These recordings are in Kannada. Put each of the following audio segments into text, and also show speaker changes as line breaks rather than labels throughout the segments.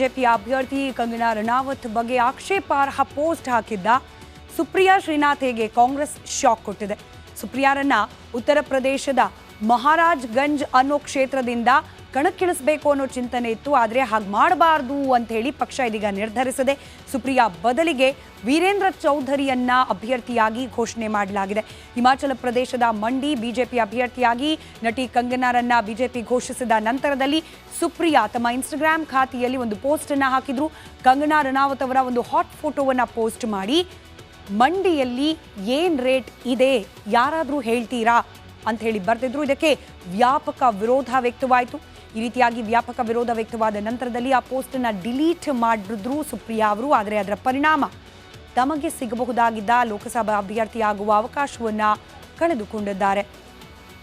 ಬಿಜೆಪಿ ಅಭ್ಯರ್ಥಿ ಕಂಗನಾ ರನಾವತ್ ಬಗ್ಗೆ ಆಕ್ಷೇಪಾರ್ಹ ಪೋಸ್ಟ್ ಹಾಕಿದ್ದ ಸುಪ್ರಿಯಾ ಶ್ರೀನಾಥ್ಗೆ ಕಾಂಗ್ರೆಸ್ ಶಾಕ್ ಕೊಟ್ಟಿದೆ. ಸುಪ್ರಿಯಾರನ್ನ ಉತ್ತರ ಪ್ರದೇಶದ ಮಹಾರಾಜ್ಗಂಜ್ ಅನ್ನೋ ಕ್ಷೇತ್ರದಿಂದ ಕಣಕ್ಕಿಳಿಸಬೇಕು ಅನ್ನೋ ಚಿಂತನೆ ಇತ್ತು. ಆದರೆ ಹಾಗೆ ಮಾಡಬಾರದು ಅಂತ ಹೇಳಿ ಪಕ್ಷ ಇದೀಗ ನಿರ್ಧರಿಸಿದೆ. ಸುಪ್ರಿಯಾ ಬದಲಿಗೆ ವೀರೇಂದ್ರ ಚೌಧರಿಯನ್ನ ಅಭ್ಯರ್ಥಿಯಾಗಿ ಘೋಷಣೆ ಮಾಡಲಾಗಿದೆ. ಹಿಮಾಚಲ ಪ್ರದೇಶದ ಮಂಡಿ ಬಿಜೆಪಿ ಅಭ್ಯರ್ಥಿಯಾಗಿ ನಟಿ ಕಂಗನಾರನ್ನ ಬಿಜೆಪಿ ಘೋಷಿಸಿದ ನಂತರದಲ್ಲಿ ಸುಪ್ರಿಯಾ ತಮ್ಮ ಇನ್ಸ್ಟಾಗ್ರಾಮ್ ಖಾತೆಯಲ್ಲಿ ಒಂದು ಪೋಸ್ಟ್ ಅನ್ನ ಹಾಕಿದ್ರು. ಕಂಗನಾ ರನಾವತ್ ಅವರ ಒಂದು ಹಾಟ್ ಫೋಟೋವನ್ನ ಪೋಸ್ಟ್ ಮಾಡಿ ಮಂಡಿಯಲ್ಲಿ ಏನ್ ರೇಟ್ ಇದೆ ಯಾರಾದರೂ ಹೇಳ್ತೀರಾ ಅಂತ ಹೇಳಿ ಬರೆದಿದ್ರು. ಇದಕ್ಕೆ ವ್ಯಾಪಕ ವಿರೋಧ ವ್ಯಕ್ತವಾಯಿತು. ಈ ರೀತಿಯಾಗಿ ವ್ಯಾಪಕ ವಿರೋಧ ವ್ಯಕ್ತವಾದ ನಂತರದಲ್ಲಿ ಆ ಪೋಸ್ಟನ್ನು ಡಿಲೀಟ್ ಮಾಡಿದ್ರು ಸುಪ್ರಿಯಾ ಅವರು. ಆದರೆ ಅದರ ಪರಿಣಾಮ ತಮಗೆ ಸಿಗಬಹುದಾಗಿದ್ದ ಲೋಕಸಭಾ ಅಭ್ಯರ್ಥಿಯಾಗುವ ಅವಕಾಶವನ್ನು ಕಳೆದುಕೊಂಡಿದ್ದಾರೆ.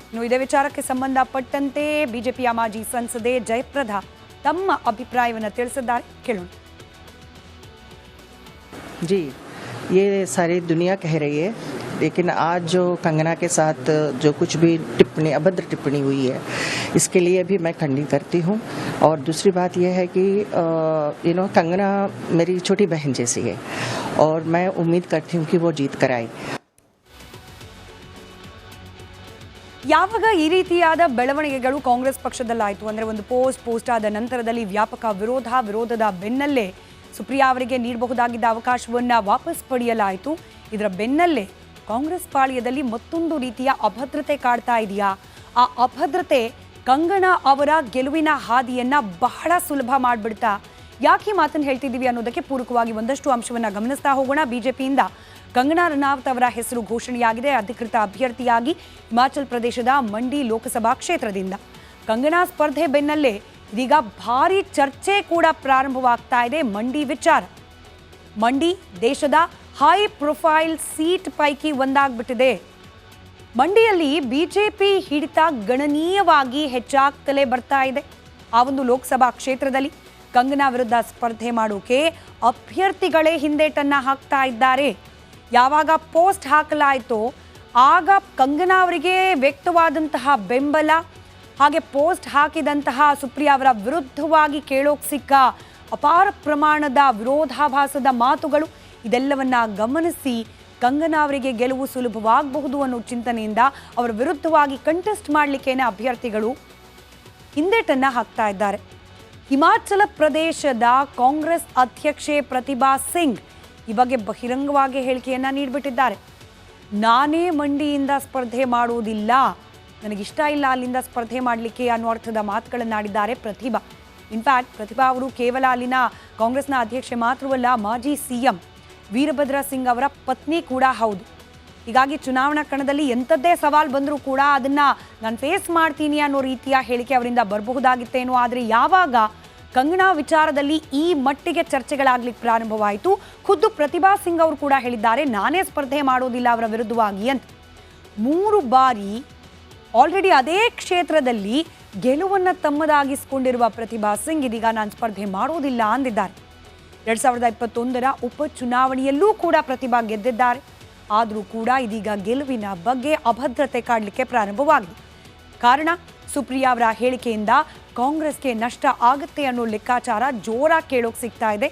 ಇನ್ನು ಇದೇ ವಿಚಾರಕ್ಕೆ ಸಂಬಂಧಪಟ್ಟಂತೆ ಬಿಜೆಪಿಯ ಮಾಜಿ ಸಂಸದೆ ಜಯಪ್ರದಾ ತಮ್ಮ ಅಭಿಪ್ರಾಯವನ್ನು ತಿಳಿಸಿದ್ದಾರೆ. ಕೇಳೋಣ.
जी, ये सारी दुनिया कह रही है, लेकिन आज जो कंगना के साथ जो कुछ भी टिप्पणी अभद्र टिप्पणी हुई है, इसके लिए भी मैं खंडित करती हूँ. और दूसरी बात यह है कि कंगना मेरी छोटी बहन जैसी है और मैं उम्मीद करती हूँ कि वो जीत कर आए.
ಯಾವಾಗ ಈ ರೀತಿಯಾದ ಬೆಳವಣಿಗೆಗಳು ಕಾಂಗ್ರೆಸ್ ಪಕ್ಷದಲ್ಲಾಯಿತು ಅಂದರೆ ಒಂದು ಪೋಸ್ಟ್ ಆದ ನಂತರದಲ್ಲಿ ವ್ಯಾಪಕ ವಿರೋಧದ ಬೆನ್ನಲ್ಲೇ ಸುಪ್ರಿಯಾ ಅವರಿಗೆ ನೀಡಬಹುದಾಗಿದ್ದ ಅವಕಾಶವನ್ನು ವಾಪಸ್ ಪಡೆಯಲಾಯಿತು. ಇದರ ಬೆನ್ನಲ್ಲೇ ಕಾಂಗ್ರೆಸ್ ಪಾಳ್ಯದಲ್ಲಿ ಮತ್ತೊಂದು ರೀತಿಯ ಅಭದ್ರತೆ ಕಾಡ್ತಾ ಇದೆಯಾ? ಆ ಅಭದ್ರತೆ ಕಂಗನಾ ಅವರ ಗೆಲುವಿನ ಹಾದಿಯನ್ನ ಬಹಳ ಸುಲಭ ಮಾಡಿಬಿಡ್ತಾ? ಯಾಕೆ ಈ ಮಾತನ್ನು ಹೇಳ್ತಿದ್ದೀವಿ ಅನ್ನೋದಕ್ಕೆ ಪೂರಕವಾಗಿ ಒಂದಷ್ಟು ಅಂಶವನ್ನು ಗಮನಿಸ್ತಾ ಹೋಗೋಣ. ಬಿಜೆಪಿಯಿಂದ ಕಂಗನಾ ರನಾವತ್ ಅವರ ಹೆಸರು ಘೋಷಣೆಯಾಗಿದೆ. ಅಧಿಕೃತ ಅಭ್ಯರ್ಥಿಯಾಗಿ ಹಿಮಾಚಲ ಪ್ರದೇಶದ ಮಂಡಿ ಲೋಕಸಭಾ ಕ್ಷೇತ್ರದಿಂದ ಕಂಗನಾ ಸ್ಪರ್ಧೆ ಬೆನ್ನಲ್ಲೇ ಇದೀಗ ಭಾರಿ ಚರ್ಚೆ ಕೂಡ ಪ್ರಾರಂಭವಾಗ್ತಾ ಇದೆ. ಮಂಡಿ ವಿಚಾರ. ಮಂಡಿ ದೇಶದ ಹೈ ಪ್ರೊಫೈಲ್ ಸೀಟ್ ಪೈಕಿ ಒಂದಾಗ್ಬಿಟ್ಟಿದೆ. ಮಂಡಿಯಲ್ಲಿ ಬಿಜೆಪಿ ಹಿಡಿತ ಗಣನೀಯವಾಗಿ ಹೆಚ್ಚಾಗ್ತಲೇ ಬರ್ತಾ ಇದೆ. ಆ ಒಂದು ಲೋಕಸಭಾ ಕ್ಷೇತ್ರದಲ್ಲಿ ಕಂಗನಾ ವಿರುದ್ಧ ಸ್ಪರ್ಧೆ ಮಾಡೋಕೆ ಅಭ್ಯರ್ಥಿಗಳೇ ಹಿಂದೇಟನ್ನ ಹಾಕ್ತಾ ಇದ್ದಾರೆ. ಯಾವಾಗ ಪೋಸ್ಟ್ ಹಾಕಲಾಯಿತೋ ಆಗ ಕಂಗನಾ ಅವರಿಗೆ ವ್ಯಕ್ತವಾದಂತಹ ಬೆಂಬಲ, ಹಾಗೆ ಪೋಸ್ಟ್ ಹಾಕಿದಂತಹ ಸುಪ್ರಿಯಾ ಅವರ ವಿರುದ್ಧವಾಗಿ ಕೇಳೋಕೆ ಸಿಕ್ಕ ಅಪಾರ ಪ್ರಮಾಣದ ವಿರೋಧಾಭಾಸದ ಮಾತುಗಳು, ಇದೆಲ್ಲವನ್ನ ಗಮನಿಸಿ ಕಂಗನಾ ಅವರಿಗೆ ಗೆಲುವು ಸುಲಭವಾಗಬಹುದು ಅನ್ನೋ ಚಿಂತನೆಯಿಂದ ಅವರ ವಿರುದ್ಧವಾಗಿ ಕಂಟೆಸ್ಟ್ ಮಾಡಲಿಕ್ಕೇನೆ ಅಭ್ಯರ್ಥಿಗಳು ಹಿಂದೇಟನ್ನ ಹಾಕ್ತಾ ಇದ್ದಾರೆ. ಹಿಮಾಚಲ ಪ್ರದೇಶದ ಕಾಂಗ್ರೆಸ್ ಅಧ್ಯಕ್ಷೆ ಪ್ರತಿಭಾ ಸಿಂಗ್ ಈ ಬಗ್ಗೆ ಬಹಿರಂಗವಾಗಿ ಹೇಳಿಕೆಯನ್ನ ನೀಡಿಬಿಟ್ಟಿದ್ದಾರೆ. ನಾನೇ ಮಂಡಿಯಿಂದ ಸ್ಪರ್ಧೆ ಮಾಡುವುದಿಲ್ಲ, ನನಗಿಷ್ಟ ಇಲ್ಲ ಅಲ್ಲಿಂದ ಸ್ಪರ್ಧೆ ಮಾಡಲಿಕ್ಕೆ ಅನ್ನೋ ಅರ್ಥದ ಮಾತುಗಳನ್ನಾಡಿದ್ದಾರೆ ಪ್ರತಿಭಾ. ಇನ್ಫ್ಯಾಕ್ಟ್ ಪ್ರತಿಭಾ ಅವರು ಕೇವಲ ಅಲ್ಲಿನ ಕಾಂಗ್ರೆಸ್ನ ಅಧ್ಯಕ್ಷೆ ಮಾತ್ರವಲ್ಲ, ಮಾಜಿ ಸಿಎಂ ವೀರಭದ್ರ ಸಿಂಗ್ ಅವರ ಪತ್ನಿ ಕೂಡ ಹೌದು. ಹೀಗಾಗಿ ಚುನಾವಣಾ ಕಣದಲ್ಲಿ ಎಂಥದ್ದೇ ಸವಾಲು ಬಂದರೂ ಕೂಡ ಅದನ್ನು ನಾನು ಫೇಸ್ ಮಾಡ್ತೀನಿ ಅನ್ನೋ ರೀತಿಯ ಹೇಳಿಕೆ ಅವರಿಂದ ಬರಬಹುದಾಗಿತ್ತೇನೋ. ಆದರೆ ಯಾವಾಗ ಕಂಗನಾ ವಿಚಾರದಲ್ಲಿ ಈ ಮಟ್ಟಿಗೆ ಚರ್ಚೆಗಳಾಗ್ಲಿಕ್ಕೆ ಪ್ರಾರಂಭವಾಯಿತು, ಖುದ್ದು ಪ್ರತಿಭಾ ಸಿಂಗ್ ಅವರು ಕೂಡ ಹೇಳಿದ್ದಾರೆ ನಾನೇ ಸ್ಪರ್ಧೆ ಮಾಡೋದಿಲ್ಲ ಅವರ ವಿರುದ್ಧವಾಗಿ ಅಂತ. 3 ಬಾರಿ ಆಲ್ರೆಡಿ ಅದೇ ಕ್ಷೇತ್ರದಲ್ಲಿ ಗೆಲುವನ್ನು ತಮ್ಮದಾಗಿಸಿಕೊಂಡಿರುವ ಪ್ರತಿಭಾ ಸಿಂಗ್ ಇದೀಗ ನಾನು ಸ್ಪರ್ಧೆ ಮಾಡೋದಿಲ್ಲ ಅಂದಿದ್ದಾರೆ. 2021ರ ಉಪಚುನಾವಣೆಯಲ್ಲೂ ಕೂಡ ಪ್ರತಿಭಾ ಗೆದ್ದಿದ್ದಾರೆ. ಆದರೂ ಕೂಡ ಇದೀಗ ಗೆಲುವಿನ ಬಗ್ಗೆ ಅಭದ್ರತೆ ಕಾಡಲಿಕ್ಕೆ ಪ್ರಾರಂಭವಾಗಿದೆ. ಕಾರಣ ಸುಪ್ರಿಯಾ ಅವರ ಹೇಳಿಕೆಯಿಂದ ಕಾಂಗ್ರೆಸ್ಗೆ ನಷ್ಟ ಆಗುತ್ತೆ ಅನ್ನೋ ಲೆಕ್ಕಾಚಾರ ಜೋರಾಗಿ ಕೇಳೋಕೆ ಸಿಗ್ತಾ ಇದೆ.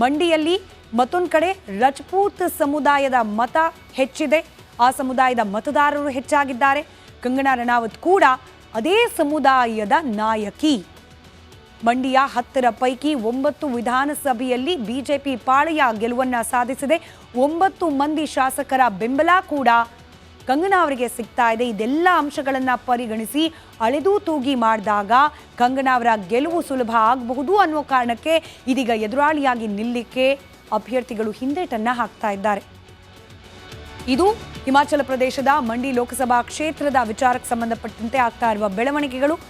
ಮಂಡಿಯಲ್ಲಿ ಮತ್ತೊಂದು ಕಡೆ ರಜಪೂತ್ ಸಮುದಾಯದ ಮತ ಹೆಚ್ಚಿದೆ. ಆ ಸಮುದಾಯದ ಮತದಾರರು ಹೆಚ್ಚಾಗಿದ್ದಾರೆ. ಕಂಗನಾ ರನಾವತ್ ಕೂಡ ಅದೇ ಸಮುದಾಯದ ನಾಯಕಿ. ಮಂಡಿಯ 10ರ ಪೈಕಿ 9 ವಿಧಾನಸಭೆಯಲ್ಲಿ ಬಿಜೆಪಿ ಪಾಳೆಯ ಗೆಲುವನ್ನು ಸಾಧಿಸಿದೆ. 9 ಮಂದಿ ಶಾಸಕರ ಬೆಂಬಲ ಕೂಡ ಕಂಗನಾ ಅವರಿಗೆ ಸಿಗ್ತಾ ಇದೆ. ಇದೆಲ್ಲ ಅಂಶಗಳನ್ನು ಪರಿಗಣಿಸಿ ಅಳೆದು ತೂಗಿ ಮಾಡಿದಾಗ ಕಂಗನಾ ಅವರ ಗೆಲುವು ಸುಲಭ ಆಗಬಹುದು ಅನ್ನೋ ಕಾರಣಕ್ಕೆ ಇದೀಗ ಎದುರಾಳಿಯಾಗಿ ನಿಲ್ಲಕ್ಕೆ ಅಭ್ಯರ್ಥಿಗಳು ಹಿಂದೇಟನ್ನ ಹಾಕ್ತಾ ಇದ್ದಾರೆ. ಇದು ಹಿಮಾಚಲ ಪ್ರದೇಶದ ಮಂಡಿ ಲೋಕಸಭಾ ಕ್ಷೇತ್ರದ ವಿಚಾರಕ್ಕೆ ಸಂಬಂಧಪಟ್ಟಂತೆ ಆಗ್ತಾ ಇರುವ ಬೆಳವಣಿಗೆಗಳು.